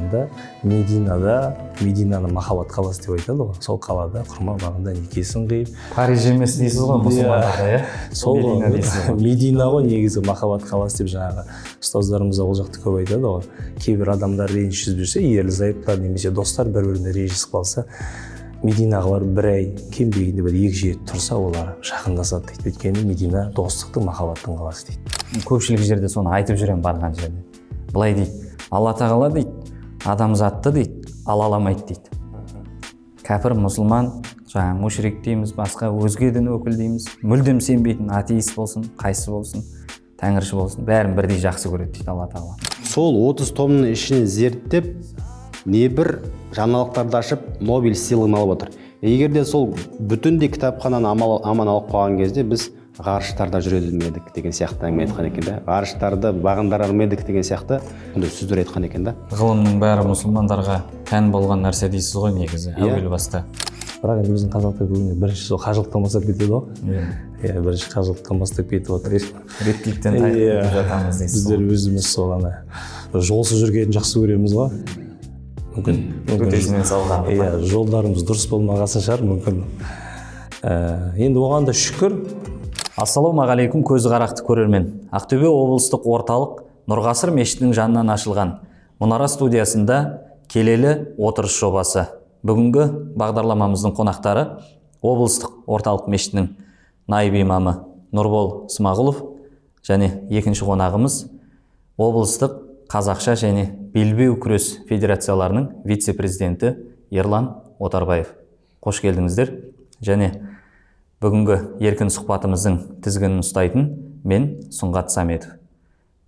бағында Мединаны махаббат қаласы деп айтады ғой. Сол қалада құрма бағында некесін қиып. Париж емес дейсіз ғой мұсылмандарда, иә? Сол Медина ғой негізі махаббат қаласы деп жаңағы ұстаздарымыз ол жақты көп айтады ғой. Кейбір адамдар ренжісіп жүрсе, ерлі-зайыптылар немесе достар бір-біріне ренжісіп қалса, Мединаға барып бір ай кем дегенде бір 2 жыл тұрса, олар жақындасады дейді. Өйткені Медина достықтың, махаббаттың қаласы дейді. Көпшілік жерде соны айтып жүремін барған жерде. Былай дейді, Алла тағала дейді, адамзатты дейді, ала аламайды дейді. Кәпір, мұсылман, жаңа мушрик дейміз, басқа өзге дін өкілі дейміз, мүлдем сенбейтін атеист болсын, қайсы болсын, тәңірші болсын, бәрін бірдей жақсы көреді дейді Алла тағала. Сол 30 томның ішін зерттеп, небір жаңалықтарды ашып, Нобель сыйлығын алып отыр. Егерде сол бүтіндей кітапхананы аман алып қалған кезде біз ғарыштарда жүреді медік деген сияқты әңгіме айтқан екен да. Ғарыштарды бағындарар медік деген сияқты ондай сөздер айтқан екен да. Ғылымның бәрі мұсылмандарға тән болған нәрсе дейсіз ғой негізі, әуел баста. Бірақ енді біздің қазақтар көбіне бірінші сол қажылықтан бастап кетеді ғой. Иә, бірінші қажылықтан бастап кетіп отыр. Реттіліктен тайып жатамыз дейсіз. Біздер өзіміз сол ана жолсыз жүргенін жақсы көреміз ғой. Мүмкін өтесінен салған. Иә, жолдарымыз дұрыс болмағасын шығар, мүмкін. Енді оған да шүкір. Ассалаумағалейкум көзі қарақты көрермен. Ақтөбе облыстық орталық Нұрғасыр мешітінің жанынан ашылған Мұнара студиясында келелі отырыс жобасы. Бүгінгі бағдарламамыздың қонақтары облыстық орталық мешітінің наиб имамы Нұрбол Смағұлов және екінші қонағымыз облыстық қазақша және белбеу күрес федерацияларының вице-президенті Ерлан Отарбаев. Қош келдіңіздер. Және бүгінгі еркін сұхбатымыздың тізгінін ұстайтын мен Сұңғат Саметов.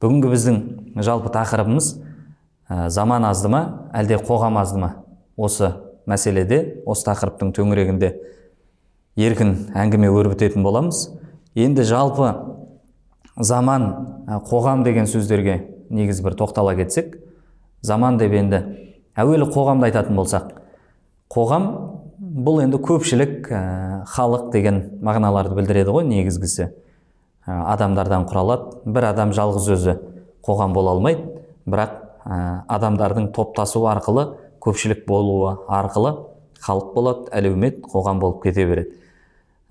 Бүгінгі біздің жалпы тақырыбымыз заман азды ма, әлде қоғам азды ма? Осы мәселеде, осы тақырыптың төңірегінде еркін әңгіме өрбітетін боламыз. Енді жалпы заман, қоғам деген сөздерге негіз бір тоқтала кетсек, заман деп енді әуелі қоғамды айтатын болсақ, қоғам бұл енді көпшілік, халық деген мағыналарды білдіреді ғой негізгісі. Адамдардан құралады, бір адам жалғыз өзі қоғам бола алмайды, бірақ адамдардың топтасуы арқылы, көпшілік болуы арқылы халық болады, әлеумет, қоғам болып кете береді.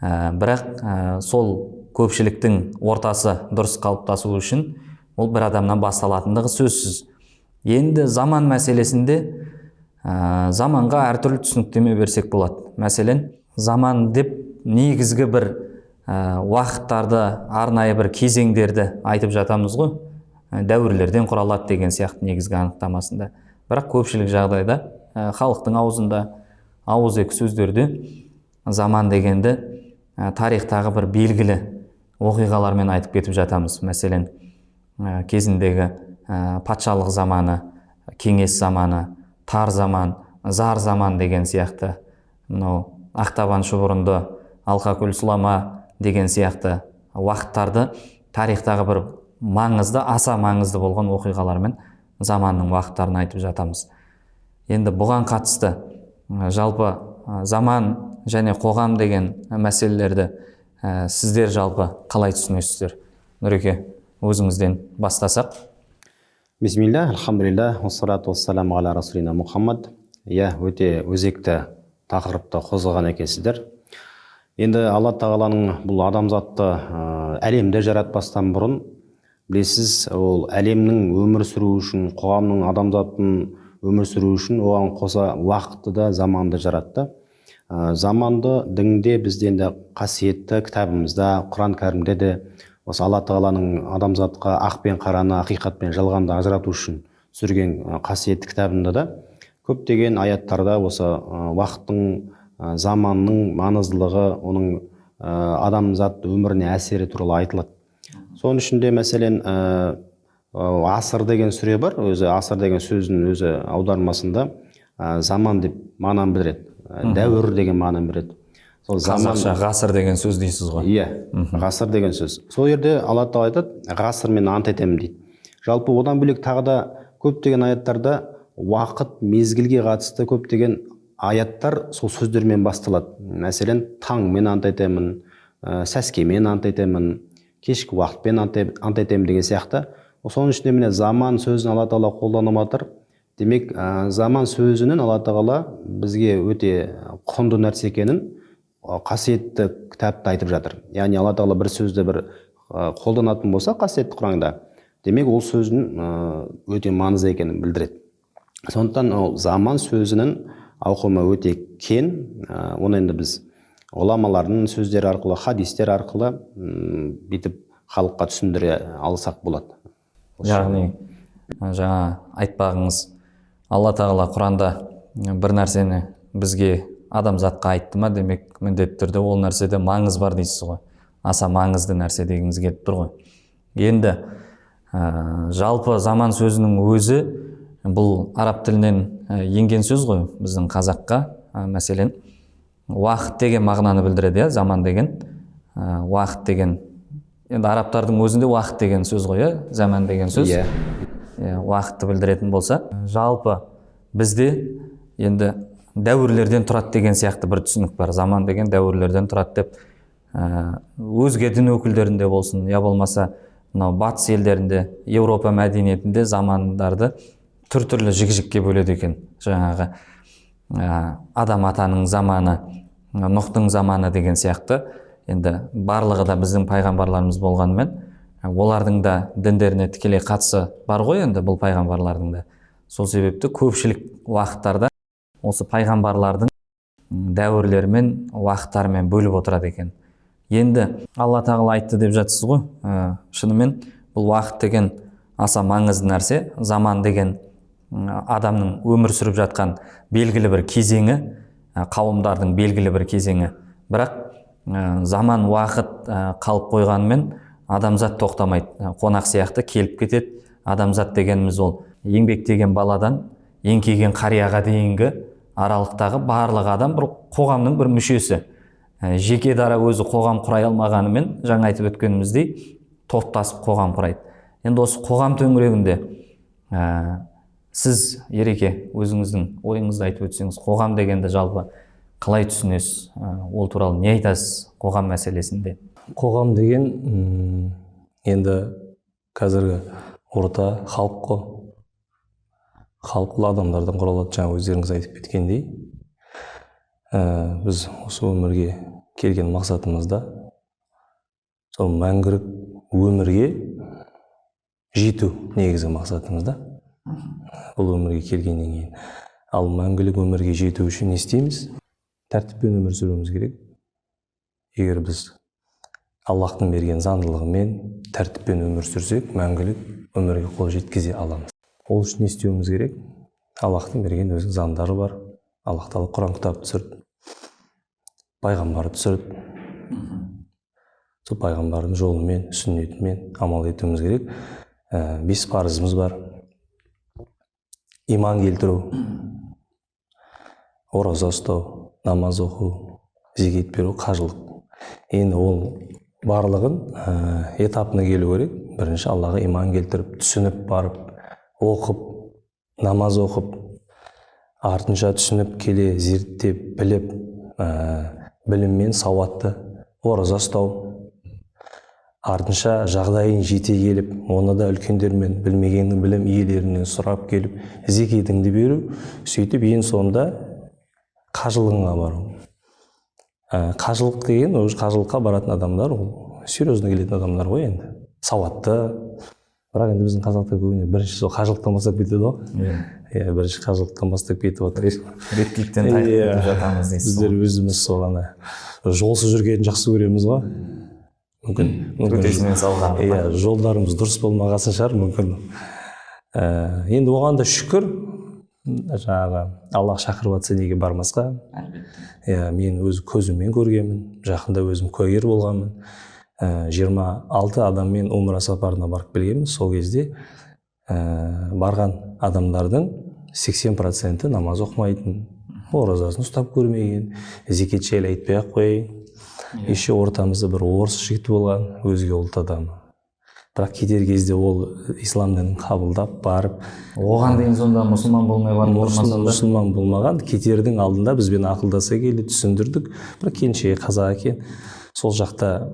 Бірақ сол көпшіліктің ортасы дұрыс қалыптасу үшін ол бір адамнан басталатындығы сөзсіз. Енді заман мәселесінде заманға әртүрлі түсініктеме берсек болады. Мәселен, заман деп негізгі бір уақыттарды, арнайы бір кезеңдерді айтып жатамыз ғой. Дәуірлерден құралады деген сияқты негізгі анықтамасында. Бірақ көпшілік жағдайда халықтың аузында, ауызекі сөздерде заман дегенді тарихтағы бір белгілі оқиғалармен айтып кетіп жатамыз. Мәселен, кезіндегі патшалық заманы, кеңес заманы, тар заман, зар заман деген сияқты, ақтабан шұбырынды, алқакөл сұлама деген сияқты уақыттарды тарихтағы бір маңызды, аса маңызды болған оқиғалармен заманның уақыттарын айтып жатамыз. Енді бұған қатысты жалпы заман және қоғам деген мәселелерді сіздер жалпы қалай түсінесіздер? Нұреке, өзіңізден бастасақ. Бисмилля, алхамдулилля, уассалату уассаламу аля расулина Мұхаммад. Өте өзекті тақырыпты қозғаған екенсіздер. Енді Алла тағаланың бұл адамзатты әлемді жаратпастан бұрын, білесіз, ол әлемнің өмір сүру үшін, қоғамның, адамзаттың өмір сүру үшін оған қоса уақытты да, заманды жаратты. Заманды дінде бізде енді қасиетті кітабымызда, Құран кәрімде де осы Алла тағаланың адамзатқа ақ пен қараны, ақиқат пен жалғанды ажырату үшін түсірген қасиетті кітабында да көптеген аяттарда осы уақыттың, заманның маңыздылығы, оның адамзат өміріне әсері туралы айтылады. Соның ішінде мәселен асыр деген сүре бар. Өзі асыр деген сөздің өзі аудармасында заман деп мағынаны білдіреді. Дәуір деген мағынаны білдіреді. Қазақша ғасыр деген сөз дейсіз ғой? Иә, ғасыр деген сөз. Сол жерде Алла тағала айтады, ғасыр мен ант етемін дейді. Жалпы одан бөлек тағы да көптеген аяттарда уақыт, мезгілге қатысты көптеген аяттар сол сөздермен басталады. Мәселен, таңмен ант етемін, сәскемен ант етемін, кешкі уақытпен ант етемін деген сияқты. Соның ішінде міне заман сөзін Алла тағала қолданып жатыр. Демек, заман сөзінің Алла тағала бізге өте құнды нәрсе екенін қасиетті кітапта айтып жатыр. Яғни Алла тағала бір сөзді бір қолданатын болса қасиетті Құранда, демек ол сөздің өте маңызды екенін білдіреді. Сондықтан ол заман сөзінің ауқымы өте кен. Оны енді біз ғұламалардың сөздері арқылы, хадистер арқылы бүйтіп халыққа түсіндіре алсақ болады. Яғни жаңа айтпағыңыз, Алла тағала Құранда бір нәрсені бізге адамзатқа айтты ма, демек міндетті түрде ол нәрседе маңыз бар дейсіз ғой. Аса маңызды нәрсе дегіңіз келіп тұр ғой. Енді жалпы заман сөзінің өзі бұл араб тілінен енген сөз ғой біздің қазаққа. Мәселен, уақыт деген мағынаны білдіреді, заман деген. Уақыт деген, енді арабтардың өзінде уақыт деген сөз ғой, заман деген сөз. Уақытты білдіретін болса, жалпы бізде енді дәуірлерден тұрады деген сияқты бір түсінік бар. Заман деген дәуірлерден тұрады деп, өзге дін өкілдерінде болсын, я болмаса мынау батыс елдерінде, Еуропа мәдениетінде замандарды түрлі жік-жікке бөледі екен. Жаңағы адам атаның заманы, Нұхтың заманы деген сияқты. Енді барлығы да біздің пайғамбарларымыз болғанымен, олардың да діндеріне тікелей қатысы бар ғой енді бұл пайғамбарлардың да. Сол себепті көпшілік уақыттарда осы пайғамбарлардың дәуірлерімен, уақыттарымен бөліп отырады екен. Енді Алла тағала айтты деп жатсыз ғой, шынымен бұл уақыт деген аса маңызды нәрсе. Заман деген адамның өмір сүріп жатқан белгілі бір кезеңі, қауымдардың белгілі бір кезеңі. Бірақ заман уақыт қалып қойғанымен адамзат тоқтамайды. Қонақ сияқты келіп кетеді. Адамзат дегеніміз ол еңбектеген баладан еңкейген қарияға дейінгі аралықтағы барлық адам бір қоғамның бір мүшесі. Жеке дара өзі қоғам құрай алмағанымен, жаңа айтып өткеніміздей, топтасып қоғам құрайды. Енді осы қоғам төңірегінде сіз, Ереке, өзіңіздің ойыңызды айтып өтсеңіз, қоғам дегенді жалпы қалай түсінесіз? Ол туралы не айтасыз қоғам мәселесінде? Қоғам деген енді қазіргі орта халық қой. Халықлы адамдардан құралады, жаңа өздеріңіз айтып кеткендей. Біз осы өмірге келген мақсатымызда сол мәңгілік өмірге жету негізгі мақсатымызда. Бұл өмірге келгеннен кейін. Ал мәңгілік өмірге жету үшін не істейміз? Тәртіппен өмір сүруіміз керек. Егер біз Аллахтың берген заңдылығымен тәртіппен өмір сүрсек, мәңгілік өмірге қол жеткізе аламыз. Ол үшін не істеуіміз керек? Аллахтың берген өзінің заңдары бар. Аллах тағала Құран кітап түсірді, пайғамбар түсірді. Сол пайғамбардың жолымен, сүннетімен амал етуіміз керек. 5 парызымыз бар. Иман келтіру, ораза ұстау, намаз оқу, зекет беру, қажылық. Енді ол барлығын этапына келу керек. Бірінші Аллаға иман келтіріп, түсініп барып, оқып, намаз оқып, артынша түсініп келе, зерттеп, біліп, біліммен сауатты ораза ұстау. Артынша жағдайын жете келіп, оны да үлкендермен, білмегеннің білім иелерінен сұрап келіп, зекетіңді беру, сөйтіп ең соңында қажылығыңа бару. Қажылық деген, қажылыққа баратын адамдар, ол серьезно келетін адамдар ғой енді. Сауатты. Бірақ енді біздің қазақтар көбіне бірінші сол қажылықтан бастап кетеді ғой. Бірінші қажылықтан бастап кетіп отыр. Реттіліктен тайып кетіп жатамыз дейсіз. Біздер өзіміз сол ана жолсыз жүргенін жақсы көреміз ғой. Төтесінен салған. Жолдарымыз дұрыс болмағасын шығар, мүмкін. Енді оған да шүкір, жаңағы Аллах шақырып жатса неге бармасқа. Мен өз көзіммен көргенмін, жақында өзім куәгер болғанмын. 26 адаммен умра сапарына барып келгенмін. Сол кезде барған адамдардың 80% намаз оқымайтын, оразасын ұстап көрмеген, зекет жайлы айтпай-ақ қояйын. Еще ортамызда бір орыс жігіт болған, өзге ұлт адамы. Бірақ кетер кезде ол ислам дінін қабылдап барып, оған дейін сонда мұсылман болмай барып мұсылман болмаған, кетердің алдында бізбен ақылдаса келді, түсіндірдік. Бірақ келіншегі қазақ екен. Сол жақта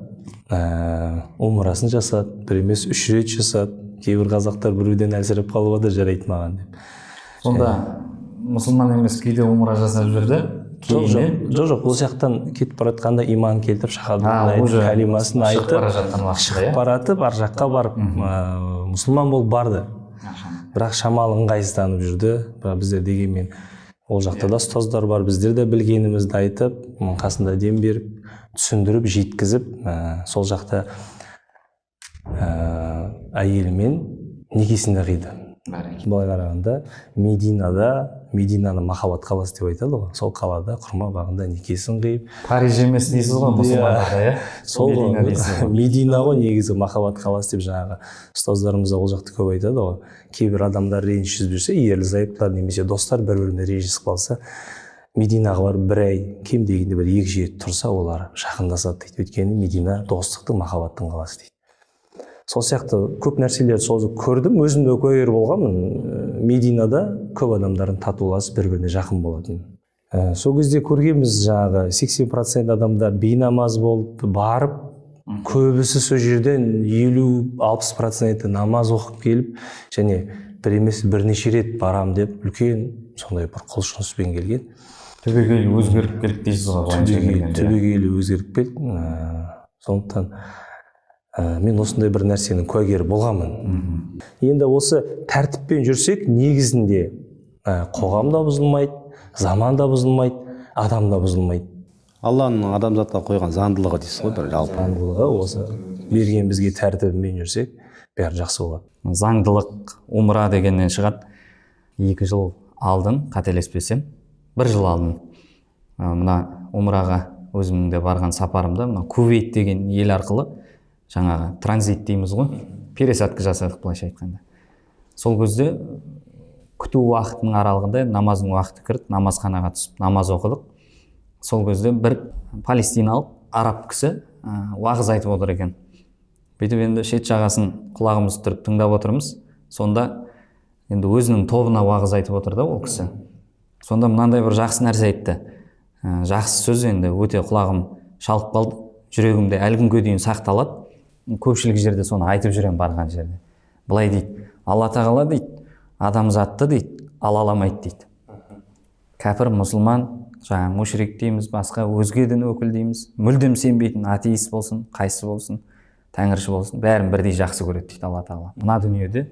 умрасын жасады, бір емес 3 рет жасады. Кейбір қазақтар біреуден әлсіреп қалып жатыр, жарайды маған деп. Сонда мұсылман емес кейде умра жасап жүрді. Жоқ, бұл жақтан кетіп бара жатқанда иман келтіріп шахадат калимасын айтып бара жатқан уақытта шығып баратып ар жаққа барып мұсылман болып барды. Бірақ шамалы ыңғайсызданып жүрді. Бірақ біздер дегенмен ол жақта да ұстаздар бар, біздер де білгенімізді айтып, қасында дем беріп, түсіндіріп, жеткізіп, сол жақта әйелімен некесін де қиды. Былай қарағанда Мединаны махаббат қаласы деп айтады ғой. Сол қалада құрма бағында некесін қиып, Париж емес дейсіз ғой мұсылмандарда, иә? Сол Медина ғой негізі махаббат қаласы деп жаңағы ұстаздарымыз ол жақты көп айтады ғой. Кейбір адамдар ренжісіп жүрсе, ерлі зайыптылар немесе достар бір-біріне ренжісіп қалса, Мединаға барып бір ай кем дегенде бір 2 жеті тұрса, олар жақындасады дейді. Өйткені Медина достықтың, махаббаттың қаласы дейді. Сол сияқты көп нәрселерді сол көрдім, өзім де куәгер болғанмын. Мединада көп адамдардың татуласып бір-біріне жақын болатын. Сол кезде көргенбіз жаңағы 80% адамдар бейнамаз болып барып, көбісі сол жерден 50-60% намаз оқып келіп, және бір емес бірнеше рет барам деп үлкен сондай бір құлшыныспен келген. Түбегейлі өзгеріп келді дейсіз ғой. Түбегейлі өзгеріп келді. Сондықтан мен осындай бір нәрсенің куәгері болғанмын. Енді осы тәртіппен жүрсек, негізінде қоғам да бұзылмайды, заман да бұзылмайды, адам да бұзылмайды. Алланың адамзатқа қойған заңдылығы дейсіз ғой, бір жалпы. Заңдылығы осы берген бізге тәртібімен жүрсек, бәрі жақсы болады. Заңдылық умра дегеннен шығады. 2 жыл алдын, қателеспесем, 1 жыл алдын мына умраға өзімнің де барған сапарымда мына Кувейт деген ел арқылы жаңағы транзит дейміз ғой, пересадка жасадық былайша айтқанда. Сол кезде күту уақытының аралығында намаздың уақыты кірді, намазханаға түсіп намаз оқыдық. Сол кезде бір палестиналық араб кісі уағыз айтып отыр екен. Бүйтіп енді шет жағасын құлағымыз тұрып тыңдап отырмыз. Сонда енді өзінің тобына уағыз айтып отыр да ол кісі. Сонда мынандай бір жақсы нәрсе айтты. Жақсы сөз, енді өте құлағым шалып қалды, жүрегімде әлі күнге дейін сақталады. Көпшілік жерде соны айтып жүрем барған жерде. Былай дейді, Алла тағала дейді, адамзатты дейді, алаламайды дейді. Кәпір, мұсылман, жаңа мушрик дейміз, басқа өзге дін өкілі дейміз, мүлдем сенбейтін атеист болсын, қайсы болсын, тәңірші болсын, бәрін бірдей жақсы көреді дейді Алла тағала. Мына дүниеде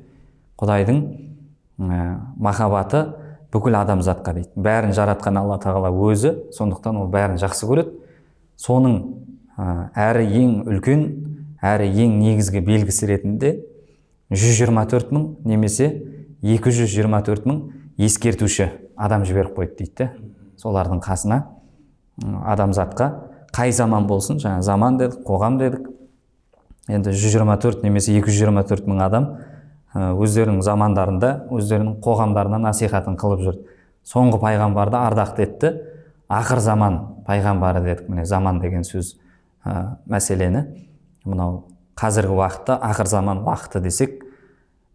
Құдайдың махаббаты бүкіл адамзатқа дейді. Бәрін жаратқан Алла тағала өзі, сондықтан ол бәрін жақсы көреді. Соның әрі ең үлкен, әрі ең негізгі белгісі ретінде 124 мың немесе 224 мың ескертуші адам жіберіп қойды дейді. Солардың қасына адамзатқа қай заман болсын, жаңа заман дедік, қоғам дедік. Енді 124 немесе 224 мың адам өздерінің замандарында, өздерінің қоғамдарына насихатын қылып жүрді. Соңғы пайғамбарды ардақты етті. Ақыр заман пайғамбары дедік. Міне заман деген сөз мәселені. Мынау қазіргі уақытта ақыр заман уақыты десек,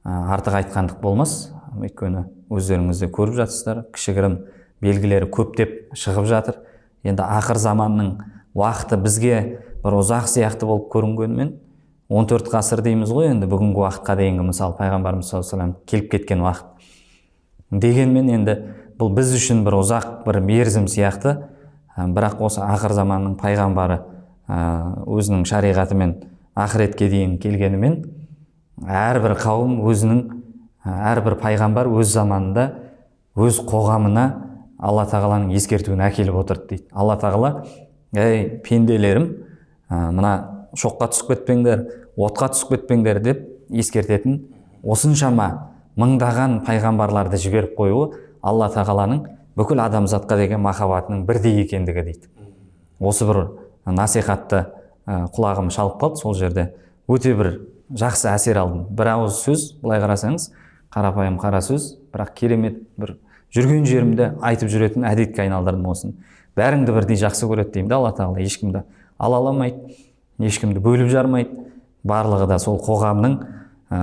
артық айтқандық болмас. Өйткені өздеріңіз де көріп жатсыздар, кішігірім белгілері көптеп шығып жатыр. Енді ақыр заманның уақыты бізге бір ұзақ сияқты болып көрінгенімен 14 ғасыр дейміз ғой, енді бүгінгі уақытқа дейінгі мысалы пайғамбарымыз саллаллаху алейхи вассалам келіп кеткен уақыт. Дегенмен енді бұл біз үшін бір ұзақ бір мерзім сияқты, бірақ осы ақыр заманның пайғамбары өзінің шариғатымен ақыретке дейін келгенімен, әрбір қауым өзінің, әрбір пайғамбар өз заманында өз қоғамына Алла тағаланың ескертуін әкеліп отырды дейді. Алла тағала, ей пенделерім, мына шоққа түсіп кетпеңдер, отқа түсіп кетпеңдер деп ескертетін осыншама мыңдаған пайғамбарларды жіберіп қоюы Алла тағаланың бүкіл адамзатқа деген махаббатының бірдей екендігі дейді. Осы бір насихатты құлағым шалып қалды сол жерде. Өте бір жақсы әсер алдым. Бір ауыз сөз, былай қарасаңыз, қарапайым қара сөз, бірақ керемет бір жүрген жерімде айтып жүретін әдетке айналдырдым осын. Бәріңді бірдей жақсы көреді деймін де Алла тағала. Ешкімді алаламайды, ешкімді бөліп жармайды. Барлығы да сол қоғамның,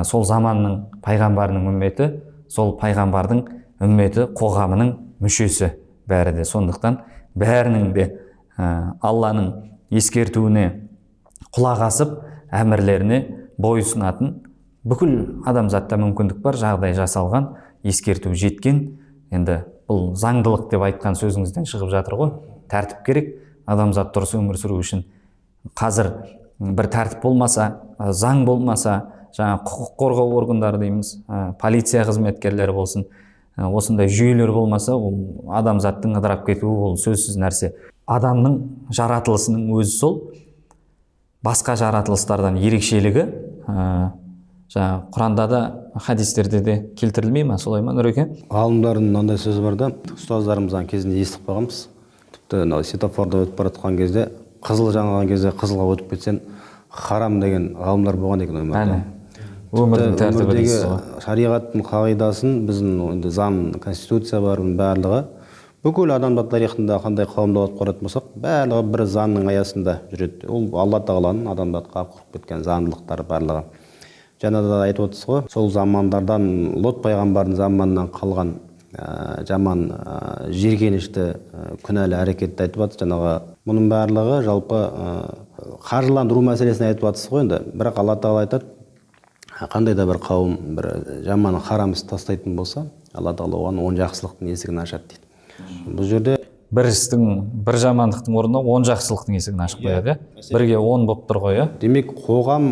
сол заманның пайғамбарының үмметі, сол пайғамбардың үмметі, қоғамының мүшесі бәрі де. Сондықтан бәрінің де Алланың ескертуіне құлақ асып, әмірлеріне бойұсынатын бүкіл адамзатта мүмкіндік бар, жағдай жасалған, ескерту жеткен, енді бұл заңдылық деп айтқан сөзіңізден шығып жатыр ғой. Тәртіп керек адамзат дұрыс өмір сүру үшін. Қазір бір тәртіп болмаса, заң болмаса, жаңа құқық қорғау органдары дейміз, полиция қызметкерлері болсын, осындай жүйелер болмаса, ол адамзаттың ыдырап кетуі ол сөзсіз нәрсе. Адамның жаратылысының өзі сол, басқа жаратылыстардан ерекшелігі, жаңа Құранда да, хадистерде де келтірілмей ма, солай ма, Нұреке? Ғалымдардың мынандай сөзі бар да, ұстаздарымыздан кезінде естіп қалғанбыз. Тіпті светофорда өтіп бара жатқан кезде, қызыл жанған кезде қызылға өтіп кетсең, харам деген ғалымдар болған екен өмірде. Өмірдің тәртібі дейсіз ғой. Шариғаттың қағидасын, біздің заң, конституция барын барлығы, бүкіл адамзат тарихында қандай қауымдалып қарайтын болсақ, барлығы бір заңның аясында жүреді. Ол Алла тағаланың адамзатқа құрып кеткен заңдылықтары барлығы. Жаңа да айтып отырсыз ғой, сол замандардан, Лот пайғамбардың заманынан қалған жаман жиіркенішті күнәлі әрекетті айтып жатыр. Жаңағы мұның барлығы жалпы қаржыландыру мәселесін айтып жатсыз ғой енді. Бірақ Алла тағала айтады, қандай да бір қауым бір жаман харам іс тастайтын болса, Алла тағала оған 10 жақсылықтың есігін ашады дейді. Бұл жерде бір істің, бір жамандықтың орнына 10 жақсылықтың есігін ашып қояды, бірге 10 болып тұр ғой. Демек қоғам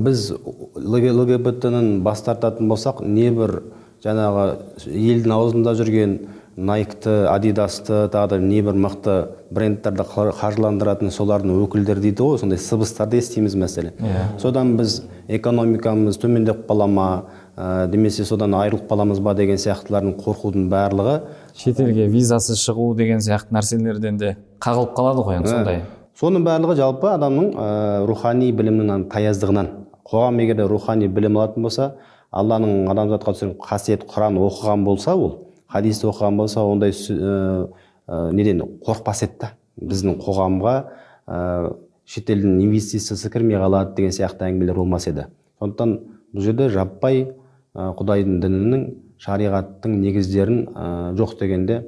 біз ЛГБТ-ның бас тартатын болсақ, небір жаңағы елдің аузында жүрген Nike-ті, Adidas-ты, тағы да небір мықты брендтерді қаржыландыратын солардың өкілдері дейді ғой, сондай сыбыстарды естиміз мәселе. Содан біз экономикамыз төмендеп қала ма, демесе содан айырылып қаламыз ба деген сияқтылардың қорқудың барлығы. Шетелге визасыз шығу деген сияқты нәрселерден де қағылып қалады ғой, сондай. Соның барлығы жалпы адамның рухани білімнің таяздығынан. Қоғам егер рухани білім алатын болса, Алланың адамзатқа түсірген қасиет Құран оқыған болса, ол хадисті оқыған болса, ондай неден қорқпас еді. Біздің қоғамға шетелдің инвестициясы кірмей қалады деген сияқты әңгімелер болмас еді. Сондықтан бұл жерде жаппай Құдайдың дінінің, шариғаттың негіздерін жоқ дегенде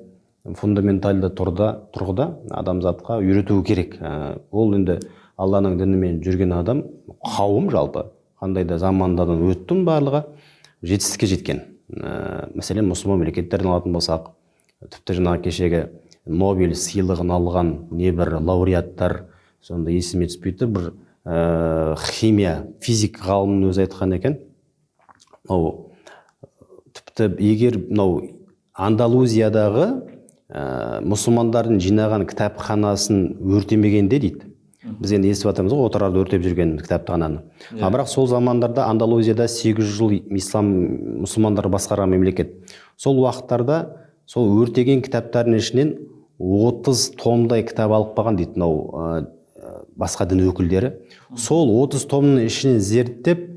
фундаменталды тұрғыда адамзатқа үйрету керек. Ол енді Алланың дінімен жүрген адам, қауым жалпы қандай да замандардан өттің барлығы жетістікке жеткен. Мәселен, мұсылман мемлекеттерін алатын болсақ, тіпті жаңағы кешегі Нобель сыйлығын алған небір лауреаттар, сонда есіме түспейді, бір химия, физик ғалымның өзі айтқан екен. Тіпті егер Андалузиядағы мұсылмандардың жинаған кітапханасын өртемегенде дейді. Біз енді естіп жатырмыз ғой, отырарды өртеп жүрген кітапхананы. Бірақ сол замандарда Андалузияда 800 жыл мұсылмандар басқарған мемлекет. Сол уақыттарда сол өртеген кітаптардың ішінен 30 томдай кітап алып қалған дейді басқа дін өкілдері. Сол 30 томның ішінен зерттеп,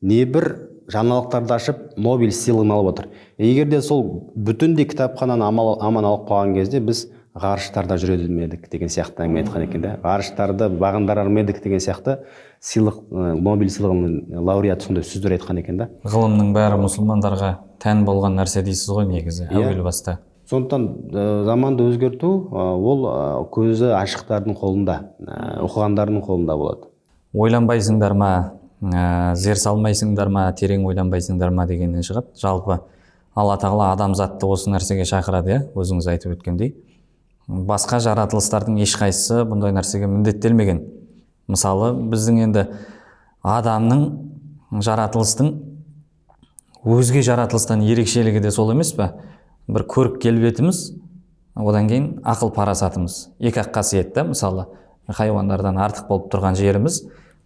небір жаңалықтарды ашып, Нобель сыйлығын алып отыр. Егерде сол бүтіндей кітапхананы аман алып қалған кезде біз ғарыштарда жүреді медік деген сияқты әңгіме айтқан екен де. Ғарыштарды бағындарар медік деген сияқты сыйлық, Нобель сыйлығының лауреаты сондай сөздер айтқан екен да. Ғылымның бәрі мұсылмандарға тән болған нәрсе дейсіз ғой негізі, әуел баста. Сондықтан заманды өзгерту ол көзі ашықтардың қолында, оқығандардың қолында болады. Ойланбайсыңдар ма, зер салмайсыңдар ма, терең ойланбайсыңдар ма дегеннен шығады. Жалпы Алла тағала адамзатты осы нәрсеге шақырады, өзіңіз айтып өткендей. Басқа жаратылыстардың ешқайсысы бұндай нәрсеге міндеттелмеген. Мысалы, біздің енді адамның жаратылыстың өзге жаратылыстан ерекшелігі де сол емес пе? Бір көрік келбетіміз, одан кейін ақыл парасатымыз. Екі-ақ қасиет, мысалы, хайуандардан артық болып тұрған жеріміз,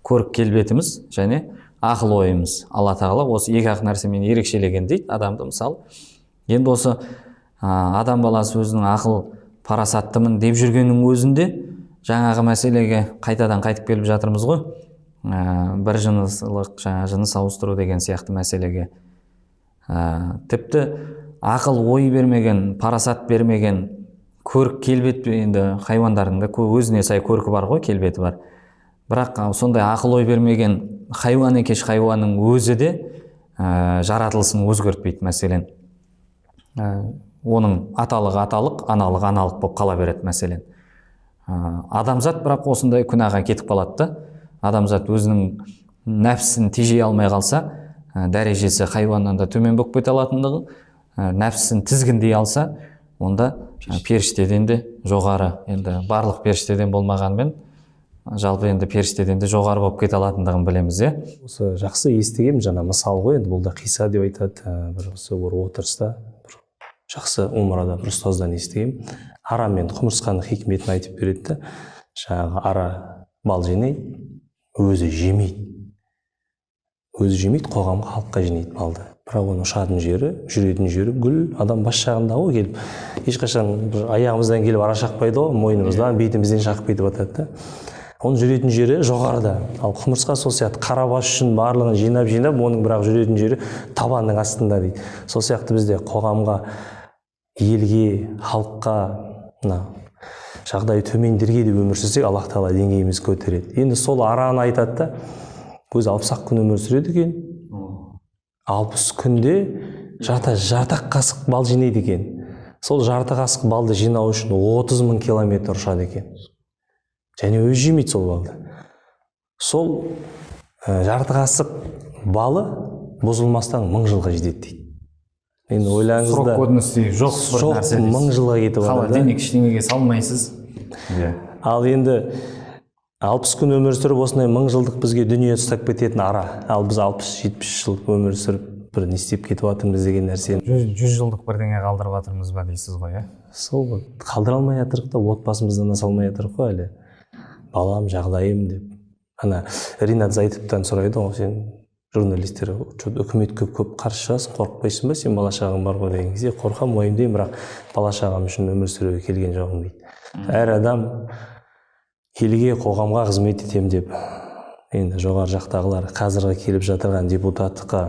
көрік келбетіміз және ақыл ойымыз. Алла тағала осы екі-ақ нәрсемен ерекшелеген дейді адамды, мысалы. Енді осы адам баласы өзінің ақыл парасаттымын деп жүргеннің өзінде жаңағы мәселеге қайтадан қайтып келіп жатырмыз ғой. Бір жынысылық, жыныс ауыстыру деген сияқты мәселеге. Тіпті ақыл ой бермеген, парасат бермеген, көрік келбет, енді хайуандардың да өзіне сай көркі бар ғой, келбеті бар. Бірақ сондай ақыл ой бермеген хайуан екеш хайуанның өзі де жаратылысын өзгертпейді. Мәселен, оның аталығы аталық, аналық аналық болып қала береді. Мәселен, адамзат бірақ осындай күнәға кетіп қалады да. Адамзат өзінің нәпсісін тежей алмай қалса, дәрежесі хайуаннан да төмен болып кете алатындығы нәпсісін тізгіндей алса, онда періштеден де жоғары, енді барлық періштеден болмағанмен жалпы енді періштеден де жоғары болып кете алатындығын білеміз. Осы жақсы естігем, жаңа мысал ғой, енді бұл да қиса деп айтады. Бір осы бір отырыста бір жақсы умрада бір ұстаздан естігем. Ара мен құмырсқаның хикметін айтып береді. Жаңағы ара бал жинайды, өзі жемейді. Өзі жемейді, қоғамға, халыққа жинайды балды. Бірақ оның ұшатын жері, жүретін жері гүл, адам бас жағында ғой келіп. Ешқашан бір аяғымыздан келіп ара шақпайды ғой, мойнымыздан, бетімізден шақпайды батады да. Оның жүретін жері жоғарыда. Ал құмырсқа сол сияқты қара бас үшін барлығын жинап, оның бірақ жүретін жері табанның астында дейді. Сол сияқты бізде қоғамға, елге, халыққа, жағдайы төмендерге деп өмір сүрсек, Аллах Тағала деңгейіміз көтереді. Енді сол араны айтады да, өзі 60 күн өмір сүреді екен. 60 күнде жарты қасық бал жинайды екен. Сол жарты қасық балды жинау үшін 30 000 километр ұшады екен. Және өзі жемейді сол балды. Сол жарты қасық балы бұзылмастан 1000 жылға жетеді дейді. Енді ойлаңыз да. Срок годности жоқ бір нәрсе. 1000 жылға кетіп қалай жатыр да. демек ештеңеге салмайсыз. Ал енді 60 күн өмір сүріп, осындай 1000 жылдық бізге дүние ұстап кететін ара. Ал біз 60-70 жыл өмір сүріп, бір не істеп кетіп жатырмыз деген нәрсені. 100 жылдық бірдеңе қалдырып жатырмыз ба дейсіз ғой, Сол қалдыра алмай жатырық та, отбасымыздан аса алмай жатырық қой әлі. Балам, жағдайым деп. Ана Ринат Зайтовтан сұрайды ғой, сен журналистер үкіметке көп қарсы шығасың, қорықпайсың ба, сен бала шағаң бар ғой деген кезде, қорқам, мойындаймын, бірақ бала шағам үшін өмір сүруге келген жоқпын дейді. Әр адам елге, қоғамға қызмет етем деп, енді жоғары жақтағылар қазіргі келіп жатырған депутаттыққа,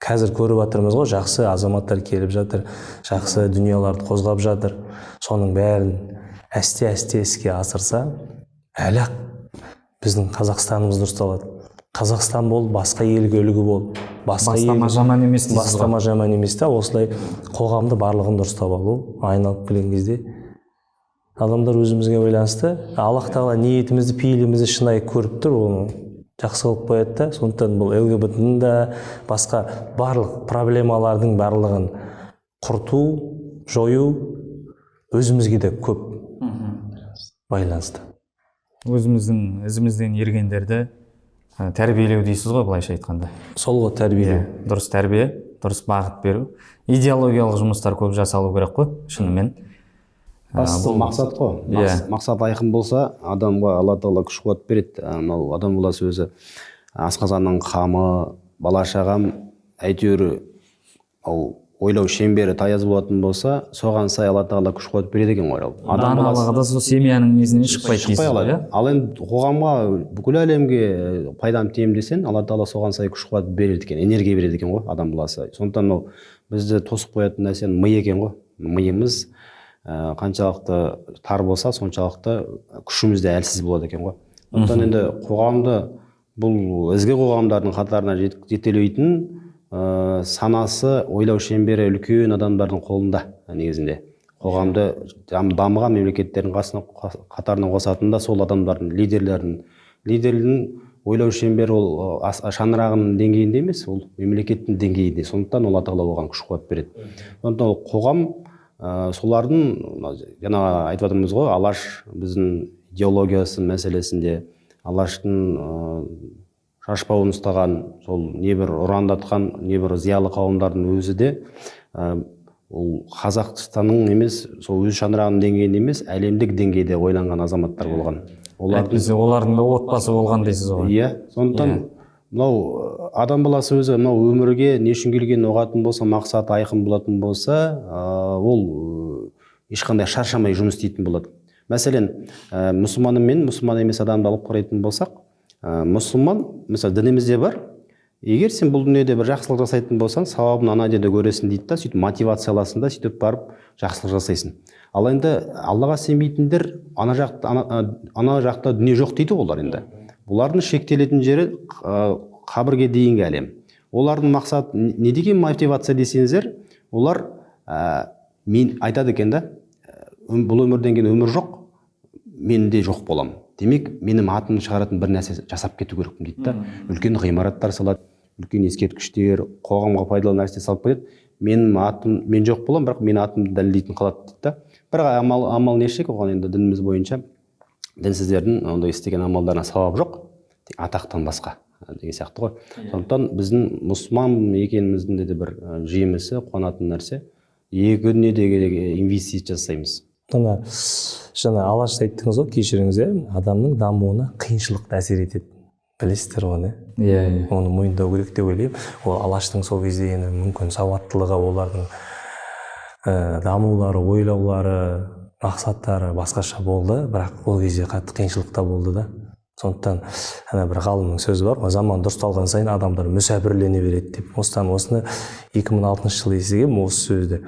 қазір көріп жатырмыз ғой, жақсы азаматтар келіп жатыр, жақсы дүниеларды қозғап жатыр. Соның бәрін әсте іске асырса, әлі біздің Қазақстанымыз дұрысталады. Қазақстан бол, басқа елге үлгі бол. Бастама жаман емес дейсіз ғой. Бастама жаман емес та, осылай қоғамды барлығын дұрыстап алу, айналып келген кезде адамдар өзімізге байланысты, Аллах Тағала ниетімізді, пейілімізді шынайы көріп тұр, оны жақсы қылып қояды да. Сондықтан бұл ЛГБТ-ның да басқа барлық проблемалардың барлығын құрту, жою өзімізге де көп байланысты. Өзіміздің ізімізден ергендерді тәрбиелеу дейсіз ғой, былайша айтқанда. Сол ғой тәрбиелеу. Дұрыс тәрбие, дұрыс бағыт беру. Идеологиялық жұмыстар көп жасалу керек қой, шынымен. Басты мақсат қой. Мақсат айқын болса, адамға Алла Тағала күш қуат береді. Мынау адам баласы өзі асқазанның қамы, бала шағам, әйтеуір ойлау шеңбері таяз болатын болса, соған сай Алла Тағала күш қуат береді екен ғой. Даналығы да сол семьяның несінен шықпайды дейсіз ғой. Ал енді қоғамға, бүкіл әлемге пайдам тием десең, Алла Тағала соған сай күш қуат береді екен, энергия береді екен ғой адам баласы. Сондықтан бізді тосып қоятын нәрсенің ми екен ғой. Миымыз қаншалықты тар болса, соншалықты күшіміз де әлсіз болады екен ғой. Сондықтан енді қоғамды, бұл ізгі қоғамдардың қатарына жетелейтін санасы, ойлау шеңбері үлкен адамдардың қолында. Негізінде қоғамды дамыған мемлекеттердің қатарына қосатын да сол адамдардың, лидерлердің ойлау шеңбері ол шаңырағының деңгейінде емес, ол мемлекеттің деңгейінде. Сондықтан Алла Тағала оған күш қуат береді. Сондықтан қоғам солардың, жаңа айтып жатырмыз ғой, Алаш біздің идеологиясы мәселесінде, Алаштың шашпауын ұстаған, сол небір ұрандатқан, небір зиялы қауымдардың өзі де ол Қазақстанның емес, сол өз шаңырағының деңгейінде емес, әлемдік деңгейде ойланған азаматтар болған. Олардың да отбасы болған дейсіз ғой. Иә, сондықтан мынау адам баласы өзі мынау өмірге не үшін келгенін ұғатын болса, мақсаты айқын болатын болса, ол ешқандай шаршамай жұмыс істейтін болады. Мәселен, мұсылманы мен мұсылман емес адамды алып қарайтын болсақ, мұсылман, мысалы дінімізде бар, егер сен бұл дүниеде бір жақсылық жасайтын болсаң, сауабын ана жерде көресің дейді да, сөйтіп мотивацияласын да, сөйтіп барып жақсылық жасайсың. Ал енді Аллаға сенбейтіндер ана жақта дүние жоқ дейді олар енді. Бұлардың шектелетін жері қабірге дейінгі әлем. Олардың мақсат не деген мотивация десеңіздер, олар мен айтады екен да, бұл өмірден кейін өмір жоқ, мен де жоқ болам. Демек, менің атымды шығаратын бір нәрсе жасап кету керекпін дейді да. Үлкен ғимараттар салады, үлкен ескерткіштер, қоғамға пайдалы нәрсе салып кетеді. мен жоқ боламын, бірақ менің атымды дәлелдейтін қалады дейді да. Бірақ амал нешік оған, енді дініміз бойынша дінсіздердің ондай істеген амалдарына сауап жоқ, тек атақтан басқа деген сияқты ғой. Сондықтан біздің мұсылман екеніміздің де бір жемісі, қуанатын нәрсе, екіге де инвестиция жасаймыз. Жаңа алашта айттыңыз ғой, кешіріңіз, адамның дамуына қиыншылық әсер етеді. Білесіздер ғой, иә. Оны мойындау керек деп ойлаймын. Ол алаштың сол кезде енді мүмкін сауаттылығы, олардың дамулары, ойлаулары, мақсаттары басқаша болды, бірақ ол кезде қатты қиыншылықта болды да. Сондықтан бір ғалымның сөзі бар, заман дұрысталған сайын адамдар мүсәпірлене береді деп. Осыны 2006 жылы естігенмін осы сөзді.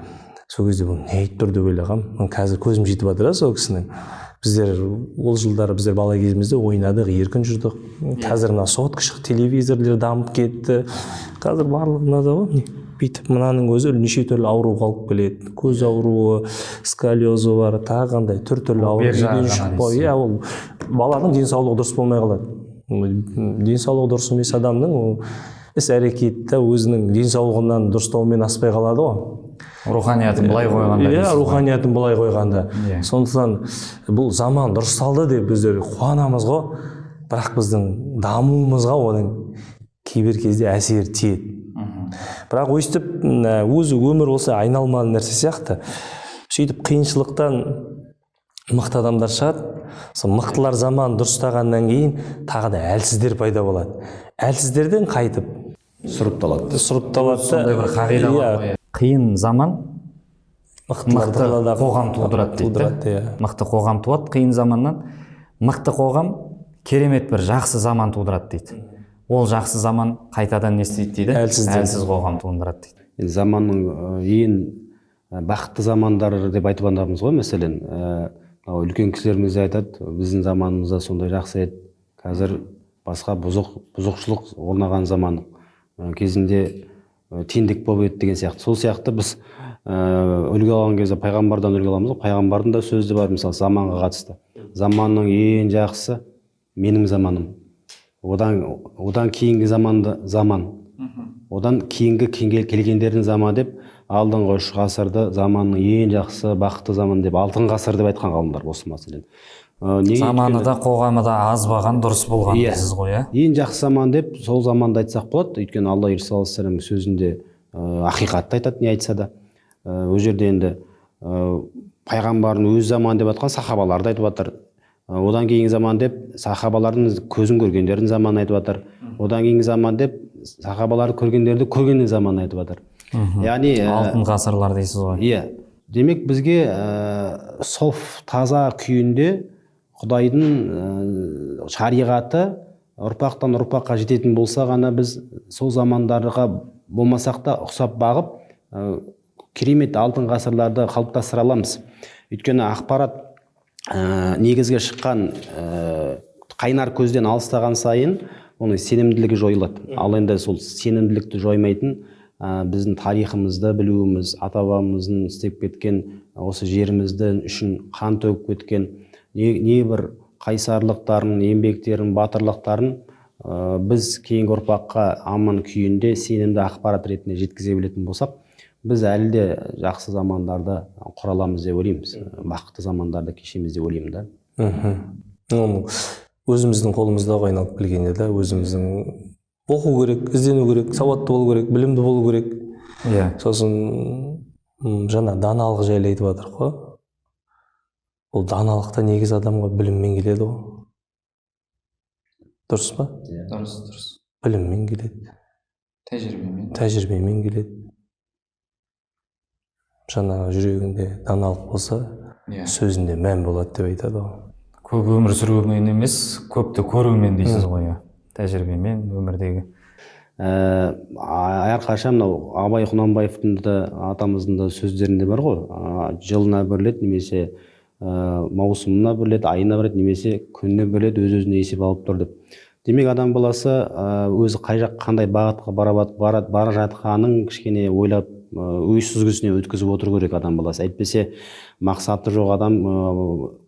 Сол кезде бұл не айтып тұр деп ойлағам. Қазір көзім жетіп жатыр сол кісінің. Біздер ол жылдары біздер бала кезімізде ойнадық, еркін жүрдік. Қазір мына соткыш телевизорлер дамып кетті. Қазір барлығына да ғой, бүйтіп мынаның өзі неше түрлі ауру қалып келеді. Көз ауруы, сколиозы бар, тағы қандай түрлі ауру. Иә, ол баланың денсаулығы дұрыс болмай қалады. Денсаулығы дұрыс емес адамның ол іс-әрекеті өзінің денсаулығынан дұрыстаумен аспай қалады ғой. Руханиятын былай қойғанда. Иә, руханиятын былай қойғанда. Сондықтан бұл заман дұрысталды деп біздер қуанамыз ғой, бірақ біздің дамуымызға оның кейбір кезде әсер тиеді. Бірақ өйстіп өзі өмір осы айналмалы нәрсе сияқты. Сөйтіп қиыншылықтан мықты адамдар шығады. Сол мықтылар заман дұрыстағаннан кейін тағы да әлсіздер пайда болады. Әлсіздерден қайтып Сұрыпталады. Сондай бір қағида бар. Қиын заман мықты қоғам тудырады дейді. Мықты қоғам туады қиын заманнан. Мықты қоғам керемет бір жақсы заман тудырады дейді. Ол жақсы заман қайтадан не істейді дейді? Әлсіз қоғам туындырады дейді. Заманның ең бақытты замандары деп айтып жатамыз ғой, мәселен, үлкен кісілеріміз айтады, біздің заманымызда сондай жақсы еді, қазір басқа бұзықшылық орнаған заман кезінде теңдік болып еді деген сияқты. Сол сияқты біз үлгі алған кезде пайғамбардан үлгі аламыз ғой. Пайғамбардың да сөзі бар, мысалы заманға қатысты. Заманның ең жақсысы менің заманым. Одан кейінгі заман. Одан кейінгі келгендердің заманы деп, алдыңғы 3 ғасырды заманның ең жақсы бақытты заман деп, алтын ғасыр деп айтқан ғалымдар осы мәселен. Заманы да қоғамы да азбаған дұрыс болған дейсіз ғой, иә? Ең жақсы заман деп сол заманды айтсақ болады. Өйткені Алла Иисусаллаху сөзінде ақиқатты айтады, не айтса да. Ол жерде енді пайғамбардың өз заманы деп атқан сахабаларды айтып жатыр. Одан кейінгі заман деп сахабалардың көзін көргендердің заманын айтып жатыр. Одан кейінгі заман деп сахабаларды көргендерді көргеннің заманын айтып жатыр. Яғни алтын ғасырлар дейсіз ғой. Иә. Демек бізге соф таза күйінде Құдайдың шариғаты ұрпақтан ұрпаққа жететін болса ғана біз сол замандарға болмасақ та ұқсап бағып керемет алтын ғасырларды қалыптастыра аламыз. Өйткені ақпарат негізге шыққан қайнар көзден алыстаған сайын оның сенімділігі жойылады. Ал енді сол сенімділікті жоймайтын біздің тарихымызды білуіміз, ата-бабамыздың істеп кеткен осы жеріміздің үшін қан төгіп кеткен небір қайсарлықтарын, еңбектерін, батырлықтарын біз кейінгі ұрпаққа аман күйінде сенімді ақпарат ретінде жеткізе білетін болсақ, біз әлі де жақсы замандарды құра аламыз деп ойлаймыз. Бақытты замандарды кешеміз деп ойлаймын да. Өзіміздің қолымызда айналып келгенде де өзіміздің оқу керек, іздену керек, сауатты болу керек, білімді болу керек. Сосын жаңа даналық жайлы айтып жатыр ғой. Ол даналықта негіз адамға біліммен келеді ғой. Дұрыс па? Дұрыс. Біліммен келеді. Тәжірибемен келеді. Жаңа жүрегінде даналық болса, сөзінде мән болады деп айтады ғой. Көп өмір сүрумен емес, көпті көрумен дейсіз ғой. Тәжірибемен өмірдегі. Әрқашан мынау Абай Құнанбаевтың да атамыздың да сөздерінде бар ғой. Жылына бір рет немесе маусымына бір рет, айына бір рет немесе күніне бір рет өз-өзіне есеп алып тұр деп. Демек адам баласы өзі қай жақ қандай бағытқа бара жатқанын кішкене ойлап ой сүзгісіне өткізіп отыру керек адам баласы. Әйтпесе мақсаты жоқ адам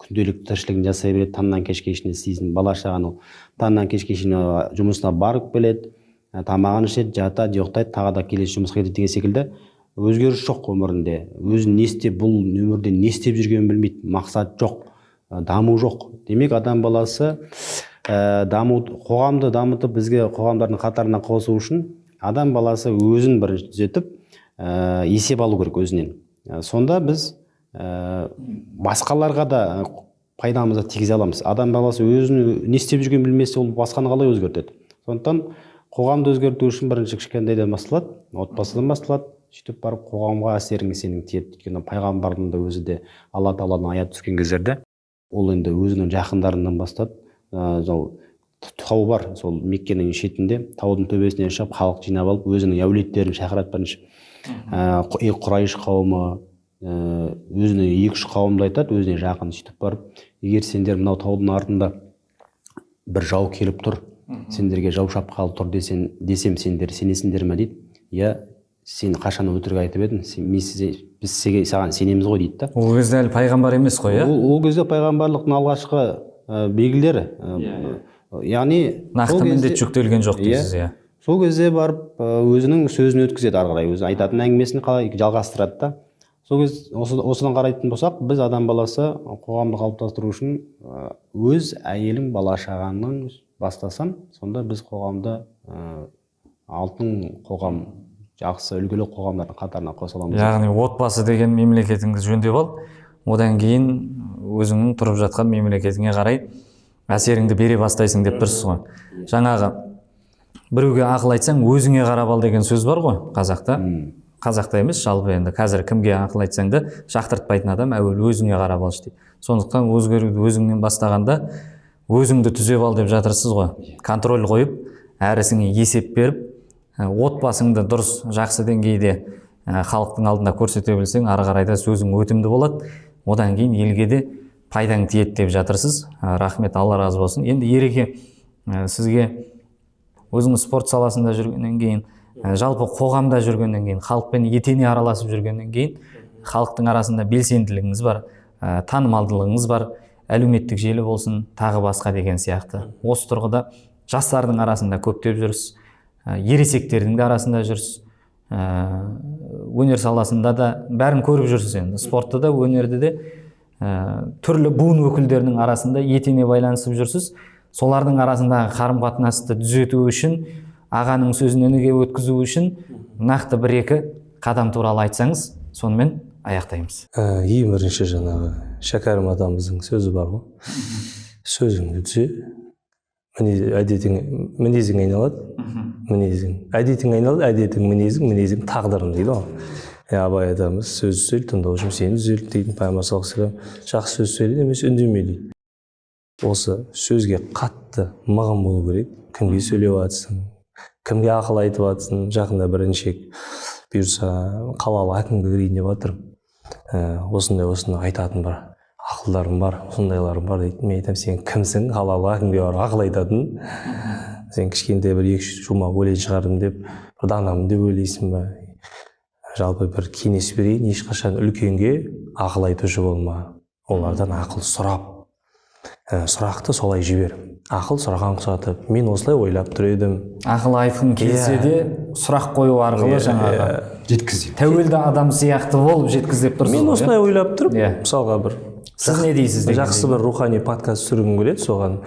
күнделікті тіршілігін жасай береді, таңнан кешке шейін істейтін бала-шағаны таңнан кешке шейін жұмысына барып келеді, тамағын ішеді, жатады, ұйықтайды, тағы да келесі жұмысқа кетеді деген секілді өзгеріс жоқ өмірінде, өзін не істеп, бұл өмірде не істеп жүргенін білмейді, мақсат жоқ, даму жоқ. Демек адам баласы қоғамды дамытып, бізге қоғамдардың қатарына қосу үшін адам баласы өзін бірінші түзетіп, есеп алу керек өзінен. Сонда біз басқаларға да пайдамызды тигізе аламыз. Адам баласы өзін не істеп жүргенін білмесе, ол басқаны қалай өзгертеді? Сондықтан қоғамды өзгерту үшін бірінші кішкентайдан басталады, отбасыдан басталады, сөйтіп барып қоғамға әсерің сенің тиеді. Өйткені пайғамбардың да өзі де Алла тағаладан аят түскен кездерде ол енді өзінің жақындарынан бастады. Тау бар, сол Меккенің шетінде, таудың төбесінен шығып, халық жинап алып, өзінің әулеттерін шақырады бірінші. Құрайш қауымы, өзіне 2-3 қауымды айтады, өзіне жақын. Сөйтіп барып, егер сендер мынау таудың артында бір жау келіп тұр, сендерге жау шапқалы тұр десем, сендер сенесіңдер ме дейді. Иә, сен қашан өтірік айтып едің, біз саған сенеміз ғой дейді. Ол кезде әлі пайғамбар емес қой, иә? Ол кезде пайғамбарлықтың алғашқы белгілері. Яғни нақты міндет жүктелген жоқ дейсіз, иә. Сол кезде барып өзінің сөзін өткізеді, ары қарай өзі айтатын әңгімесін қалай жалғастырады да. Сол кезде осыдан қарайтын болсақ, біз адам баласы қоғамды қалыптастыру үшін өз әйелің, бала шағаның бастасам, сонда біз қоғамды алтын қоғам, жақсы үлгілі қоғамдардың қатарына қоса аламыз. Яғни отбасы деген мемлекетіңді жөндеп ал, одан кейін өзіңнің тұрып жатқан мемлекетіңе қарай әсеріңді бере бастайсың деп тұрсыз ғой. Жаңағы біреуге ақыл айтсаң, өзіңе қарап ал деген сөз бар ғой қазақта. Қазақта емес, жалпы енді қазір кімге ақыл айтсаң да жақтыртпайтын адам әуелі өзіңе қарап алшы дейді. Сондықтан өзгеруді өзіңнен бастағанда өзіңді түзеп ал деп жатырсыз ғой. Контроль қойып, әрісіңе есеп беріп, отбасыңды дұрыс, жақсы деңгейде халықтың алдында көрсете білсең, ары қарай да сөзің өтімді болады. Одан кейін елге де пайдаң тиеді деп жатырсыз. Рахмет, Алла разы болсын. Енді Ереке, сізге өзіңіз спорт саласында жүргеннен кейін, жалпы қоғамда жүргеннен кейін, халықпен етене араласып жүргеннен кейін, халықтың арасында белсенділігіңіз бар, танымалдылығыңыз бар, әлеуметтік желі болсын, тағы басқа деген сияқты. Осы тұрғыда жастардың арасында көптеп жүрсіз, ересектердің де арасында жүрсіз, өнер саласында да бәрін көріп жүрсіз енді. Спортта да, өнерде де түрлі буын өкілдерінің арасында етене байланысып жүрсіз. Солардың арасындағы қарым-қатынасты түзету үшін, ағаның сөзін ініге өткізу үшін нақты 1-2 қадам туралы айтсаңыз, сонымен аяқтаймыз. Ең бірінші жаңағы Шәкәрім атамыздың сөзі бар ғой. Сөзіңді түзе, мінезің айналады, әдетің айналады, әдетің мінезің, мінезің тағдырың дейді ғой. Абай атамыз сөз сөйл, тыңдаушым сені түзел дейтін, пайғамбар саллаллаху алейхи вассалам жақсы сөз сөйле немесе үндеме дейді. Осы сөзге қатты мығым болу керек. Кімге сөйлеп жатсың, кімге ақыл айтып жатсың. Жақында бірінші бұйырса қалалы әкімге кірейін деп жатырмын. Осындай айтатын бар, ақылдарым бар, осындайларым бар дейді. Мен айтамын, сен кімсің қалалы әкімге барып ақыл айтатын? Сен кішкентай бір 2-3 жұма өлең шығардым деп, бір данамын деп ойлайсың ба? Жалпы бір кеңес берейін, ешқашан үлкенге ақыл айтушы болма. Олардан ақыл сұрап, сұрақты солай жібер. Ақыл сұраған құсатып, мен осылай ойлап тұр едім. Ақыл айтқың келсе де сұрақ қою арқылы жаңағы жеткізіп. Тәуелді адам сияқты болып жеткіз деп тұрсыз. Мен осылай ойлап тұрып, мысалға бір сіз не дейсіз? Жақсы бір рухани подкаст түсіргім келеді, соған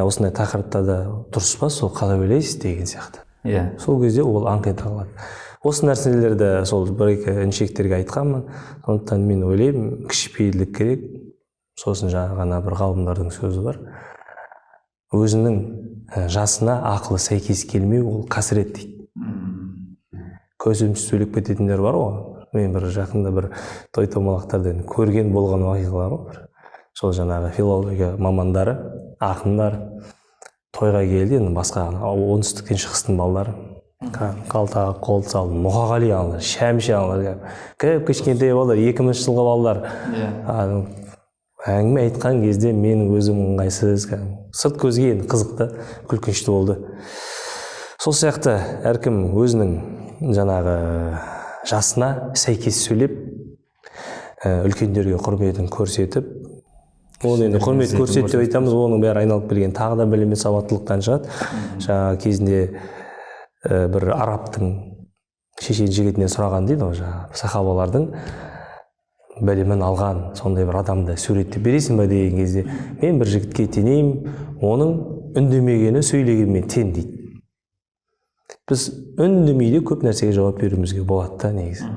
осындай тақырыптарда дұрыс па, сол қалай ойлайсыз деген сияқты. Сол кезде ол аңқита қалады. Осы нәрселерді сол 1-2 інішектерге айтқанмын. Сондықтан мен ойлаймын, кішіпейілдік керек. Сосын ғана бір ғалымдардың сөзі бар. Өзінің жасына ақылы сәйкес келмеу, ол қасірет дейді. Көзімсіз сөйлеп кететіндер бар ғой. Мен бір жақында бір той-томалақтардан көрген болған уақиғалар ғой. Сол жаңағы филология мамандары, ақындар тойға келді, енді басқа оңтүстіктен шығыстың балалары. Қалтаға қол салды, мұқағали алар, шәмші алар. Кішкентай балалар, 2000 жылғы балалар. Әңгіме айтқан кезде менің өзім ыңғайсыз, сырт көзге енді қызықты, күлкінішті болды. Сол сияқты әркім өзінің жаңағы жасына сәйкес сөйлеп, үлкендерге құрметін көрсетіп, оны енді құрмет көрсет деп айтамыз, оның бәрі айналып келген тағы да білім мен сауаттылықтан шығады. Жаңағы кезінде бір арабтың шешен жігітінен сұраған дейді ғой, жаңағы сахабалардың білімін алған сондай бір адамды суреттеп бересің ба деген кезде, мен бір жігітке теңеймін, оның үндемегені сөйлегенмен тең дейді. Біз үндемейде көп нәрсеге жауап беруімізге болады да негізі.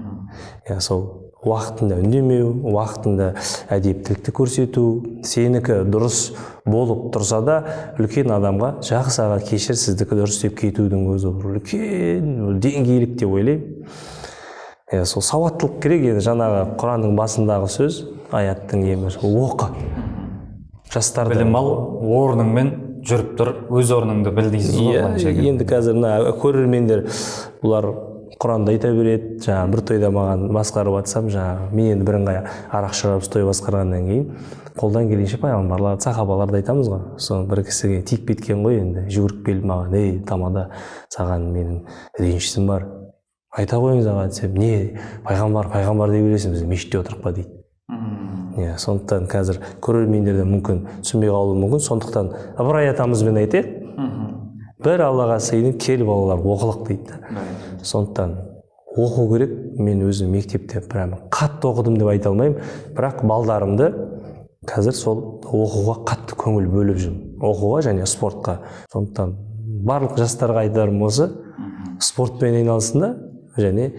Сол уақытында үндемеу, уақытында әдептілікті көрсету, сенікі дұрыс болып тұрса да, үлкен адамға жақсы аға кешір, сіздікі дұрыс деп кетудің өзі үлкен деңгейлік деп ойлаймын. Сол сауаттылық керек. Енді жаңағы Құранның басындағы сөз, аяттың емі оқы. Жастарды білім ал, орныңмен жүріп тұр, өз орныңды біл дейсіз ғой. Енді қазір көрермендер бұлар Құранды айта береді, жаңағы бір тойда маған басқарып атсам, жаңағы мен енді бірыңғай арақ шарап той басқарғаннан кейін қолдан келгенше пайғамбарларды, сахабаларды айтамыз ғой. Соны бір кісіге тиіп кеткен ғой, енді жүгіріп келіп маған, ей тамада, саған менің ренішім бар, айта қойыңыз аға десем, не пайғамбар дей бересің, біз мешітте отырып па дейді. Сондықтан қазір көрермендерден мүмкін түсінбей қалуы мүмкін, сондықтан Ыбырай атамызбен айтайық, бір Аллаға сыйынып кел балалар оқылық дейді. Сондықтан оқу керек. Мен өзім мектепте прямо қатты оқыдым деп айта алмаймын, бірақ балдарымды қазір сол оқуға қатты көңіл бөліп жүрмін, оқуға және спортқа. Сондықтан барлық жастарға айтарым осы, спортпен айналысыңдар және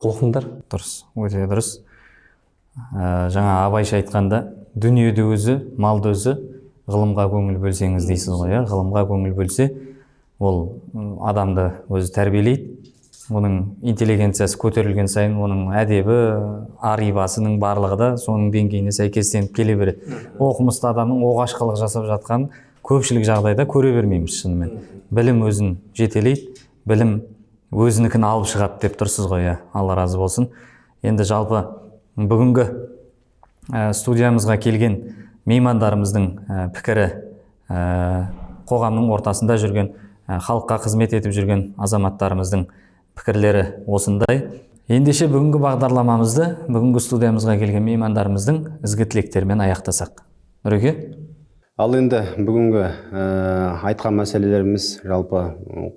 оқыңдар. Дұрыс, өте дұрыс. Жаңа Абайша айтқанда, дүниеде өзі, малды өзі, ғылымға көңіл бөлсеңіз дейсіз ғой. Ғылымға көңіл бөлсе, ол адамды өзі тәрбиелейді. Оның интеллигенциясы көтерілген сайын, оның әдебі, ар-ибасының барлығы да соның деңгейіне сәйкестеніп келе береді. Оқымысты адамның оғашқалық жасап жатқан көпшілік жағдайда көре бермейміз шынымен. Білім өзін жетелейді, білім өзінікін алып шығады деп тұрсыз ғой. Алла разы болсын. Енді жалпы бүгінгі студиямызға келген меймандарымыздың пікірі, қоғамның ортасында жүрген, халыққа қызмет етіп жүрген азаматтарымыздың пікірлері осындай. Ендеше бүгінгі бағдарламамызды, бүгінгі студиямызға келген меймандарымыздың ізгі тілектерімен аяқтасақ. Нұреке? Ал енді бүгінгі айтқан мәселелеріміз жалпы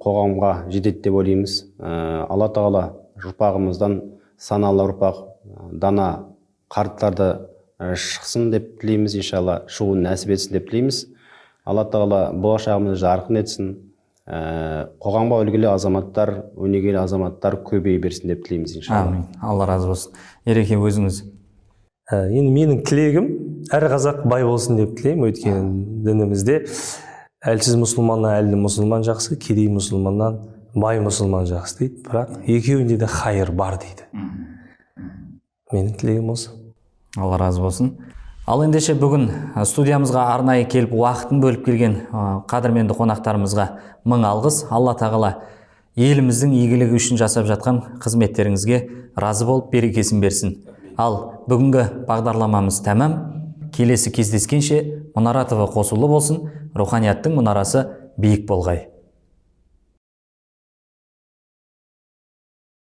қоғамға жетеді деп ойлаймыз. Алла тағала ұрпағымыздан саналы ұрпақ, дана қарттарды шықсын деп тілейміз, иншалла шығуын нәсіп етсін деп тілейміз. Алла тағала болашағымызды жарқын етсін. Қоғамға үлгілі азаматтар, өнегелі азаматтар көбейе берсін деп тілейміз, иншалла. Амин. Алла разы болсын. Ереке, өзіңіз? Енді менің тілегім әр қазақ бай болсын деп тілеймін. Өйткені дінімізде әлсіз мұсылманнан әлді мұсылман жақсы, кедей мұсылманнан бай мұсылман жақсы дейді. Бірақ екеуінде де хайыр бар дейді. Менің тілегім осы. Алла разы болсын. Ал ендеше бүгін студиямызға арнайы келіп уақытын бөліп келген қадірменді қонақтарымызға мың алғыс. Алла тағала еліміздің игілігі үшін жасап жатқан қызметтеріңізге разы болып берекесін берсін. Ал бүгінгі бағдарламамыз тәмам. Келесі кездескенше Мұнара ТВ қосулы болсын. Руханияттың мұнарасы биік болғай.